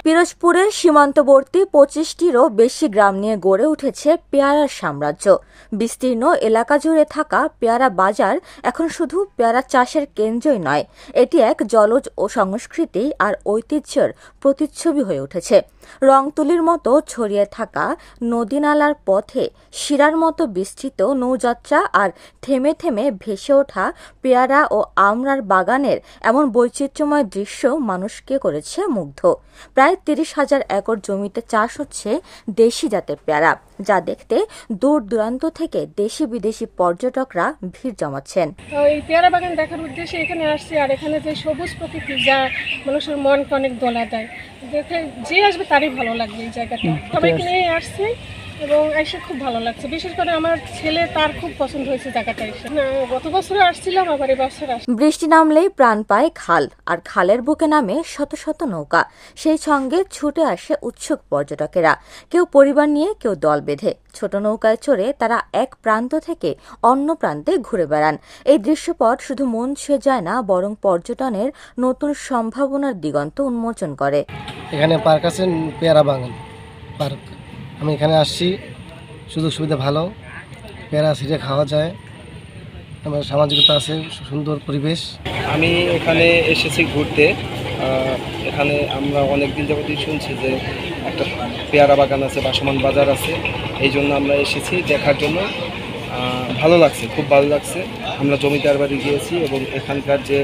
পিরোজপুরের সীমান্তবর্তী 25টিরও বেশি গ্রাম নিয়ে গড়ে উঠেছে পেয়ারার সাম্রাজ্য। বিস্তীর্ণ এলাকা জুড়ে থাকা পেয়ারা বাজার এখন শুধু পেয়ারা চাষের কেন্দ্রই নয়, এটি এক জলজ ও সংস্কৃতি আর ঐতিহ্যের প্রতিচ্ছবি হয়ে উঠেছে। রংতুলির মতো ছড়িয়ে থাকা নদী নালার পথে শিরার মতো বিস্তৃত নৌযাত্রা আর থেমে থেমে ভেসে ওঠা পেয়ারা ও আমড়ার বাগানের এমন বৈচিত্র্যময় দৃশ্য মানুষকে করেছে মুগ্ধ। প্রায় 30,000 একর জমিতে চাষ হচ্ছে দেশি জাতের পেয়ারা, যা দেখতে দূর দূরান্ত থেকে দেশি বিদেশি পর্যটকরা ভিড় জমাচ্ছেন। এই পেয়ারা বাগান দেখার উদ্দেশ্যে এখানে আসছি, আর এখানে যে সবুজ প্রকৃতি যা মানুষের মনকে অনেক দোলা দেয়, দেখে যে আসবে তারই ভালো লাগবে এই জায়গাটা। সবাইকে নিয়ে আসছি এবং এসে খুব ভালো লাগছে। বিশেষ করে আমার ছেলে, তার খুব পছন্দ হয়েছে জায়গাটা এসে। গত বছর আসছিলাম, আবার এবছর আসছি। বৃষ্টি নামলেই প্রাণ পায় খাল, আর খালের বুকে নামে শত শত নৌকা। সেই সঙ্গে ছুটে আসে উৎসুক পর্যটকেরা, কেউ পরিবার নিয়ে, কেউ দল বেঁধে। ছোট নৌকায় চড়ে তারা এক প্রান্ত থেকে অন্য প্রান্তে ঘুরে বেড়ান। এই দৃশ্যপট শুধু মন ছুঁয়ে যায় না, বরং পর্যটনের নতুন সম্ভাবনার দিগন্ত উন্মোচন করে। এখানে পার্ক আছে, পেয়ারা বাগান পার্ক। আমি এখানে আসছি, সুযোগ সুবিধা ভালো, পেয়ারা ছিঁড়ে খাওয়া যায়, আমার সামাজিকতা আছে, সুন্দর পরিবেশ। আমি এখানে এসেছি ঘুরতে। এখানে আমরা অনেকদিন যাবতই শুনছি যে একটা পেয়ারা বাগান আছে, বাসমান বাজার আছে, এই জন্য আমরা এসেছি দেখার জন্য। ভালো লাগছে, খুব ভালো লাগছে। আমরা জমিদার বাড়ি গিয়েছি এবং এখানকার যে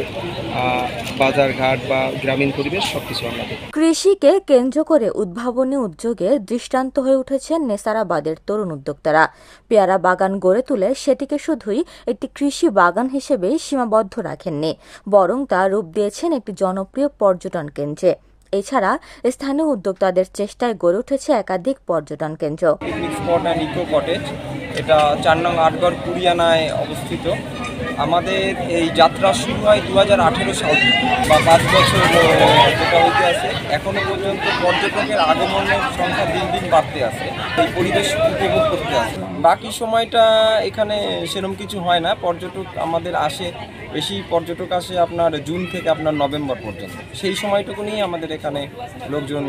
বাজার ঘাট বা গ্রামীণ পরিবেশ সবকিছু আমরা দেখি। কৃষিকে কেন্দ্র করে উদ্ভাবনী উদ্যোগে দৃষ্টান্ত হয়ে উঠেছেন নেসারাবাদের তরুণ উদ্যোক্তারা। পেয়ারা বাগান গড়ে তুলে সেটিকে শুধুই একটি কৃষি বাগান হিসেবেই সীমাবদ্ধ রাখেননি, বরং তা রূপ দিয়েছেন একটি জনপ্রিয় পর্যটন কেন্দ্রে। এছাড়া স্থানীয় উদ্যোক্তাদের চেষ্টায় গড়ে উঠেছে একাধিক পর্যটন কেন্দ্র। Picnic spot and eco cottage, এটা 4 নং আটগড় কুরিয়ানায় অবস্থিত। আমাদের এই যাত্রা শুরু হয় 2018 সাল থেকে, বা 5 বছর যেটা হইতে আছে। এখনো পর্যন্ত পর্যটকের আগমনের সংখ্যা দিন দিন বাড়তে আছে, এই পরিবেশ উপভোগ করতে আছে। বাকি সময়টা এখানে সেরকম কিছু হয় না। পর্যটক আমাদের আসে, বেশি পর্যটক আসে আপনার জুন থেকে আপনার নভেম্বর পর্যন্ত। সেই সময়টুকুনি আমাদের এখানে লোকজন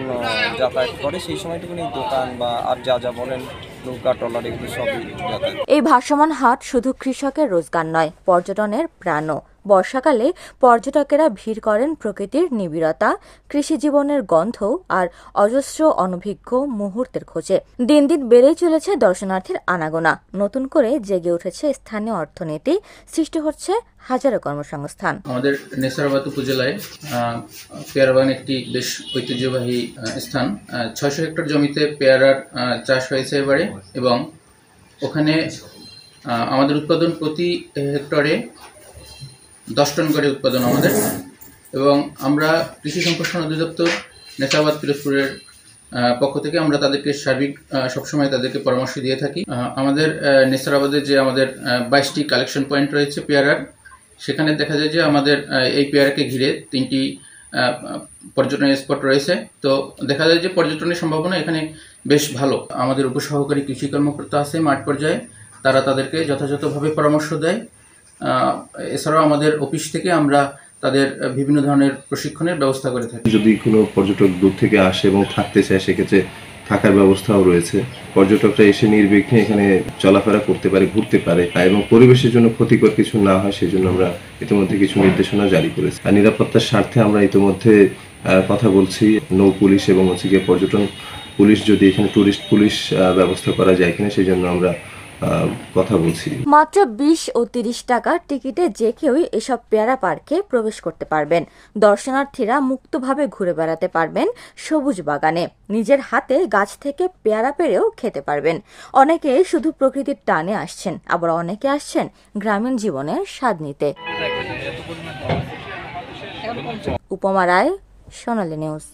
যাতায়াত করে, সেই সময়টুকুনি দোকান বা আর যা যা বলেন নৌকা ট্রলার এগুলো সবই যাতায়াত। এই ভাসমান হাট শুধু কৃষকের রোজগার নয়, পর্যটনের প্রাণও। বর্ষাকালে পর্যটকেরা ভিড় করেন প্রকৃতির নিবিড়তা, কৃষি জীবনের গন্ধ আর অজস্র অনভিজ্ঞ মুহূর্তের খোঁজে। দিন দিন বেড়েই চলেছে দর্শনার্থীর আনাগোনা, নতুন করে জেগে উঠেছে স্থানীয় অর্থনীতি, সৃষ্টি হচ্ছে হাজারো কর্মসংস্থান। আমাদের নেসারাবাদ উপজেলায় পেয়ারা বাগান একটি বেশ ঐতিহ্যবাহী স্থান। 600 হেক্টর জমিতে পেয়ারার চাষ হয়েছে এবারে, এবং ওখানে আমাদের উৎপাদন প্রতি হেক্টরে 10 টন করে উৎপাদন আমাদের। এবং আমরা কৃষি সম্প্রসারণ অধিদপ্তর নেসারাবাদ পিরোজপুরের পক্ষ থেকে আমরা তাদেরকে সার্বিক সবসময় তাদেরকে পরামর্শ দিয়ে থাকি। আমাদের নেসারাবাদে যে আমাদের 22টি কালেকশন পয়েন্ট রয়েছে পেয়ারার, সেখানে দেখা যায় যে আমাদের এই পেয়ারাকে ঘিরে 3টি পর্যটনের স্পট রয়েছে। তো দেখা যায় যে পর্যটনের সম্ভাবনা এখানে বেশ ভালো। আমাদের উপসহকারী কৃষি কর্মকর্তা আছে মাঠ পর্যায়ে, তারা তাদেরকে যথাযথভাবে পরামর্শ দেয়। এছাড়াও আমাদের অফিস থেকে আমরা তাদের বিভিন্ন ধরনের প্রশিক্ষণের ব্যবস্থা করে থাকি। যদি কোনো পর্যটক দূর থেকে আসে এবং থাকতে চায়, সেক্ষেত্রে থাকার ব্যবস্থাও রয়েছে। পর্যটকরা এসে নির্বিঘ্নে এখানে চলাফেরা করতে পারে, ঘুরতে পারে, এবং পরিবেশের জন্য ক্ষতিকর কিছু না হয় সেজন্য আমরা ইতিমধ্যে কিছু নির্দেশনা জারি করেছি। আর নিরাপত্তার স্বার্থে আমরা ইতিমধ্যে কথা বলছি নৌ পুলিশ এবং পর্যটন পুলিশ, যদি এখানে টুরিস্ট পুলিশ ব্যবস্থা করা যায় কিনা সেই জন্য আমরা কথা বলছি। মাত্র 20 ও 30 টাকার টিকিটে যে কেউই এসব পেয়ারা পার্কে প্রবেশ করতে পারবেন। দর্শনার্থীরা মুক্তভাবে ঘুরে বেড়াতে পারবেন সবুজ বাগানে, নিজের হাতে গাছ থেকে পেয়ারা পেড়েও খেতে পারবেন। অনেকে শুধু প্রকৃতির টানে আসছেন, আবার অনেকে আসছেন গ্রামীণ জীবনের স্বাদ নিতে। উপমা রায়, সোনালী নিউজ।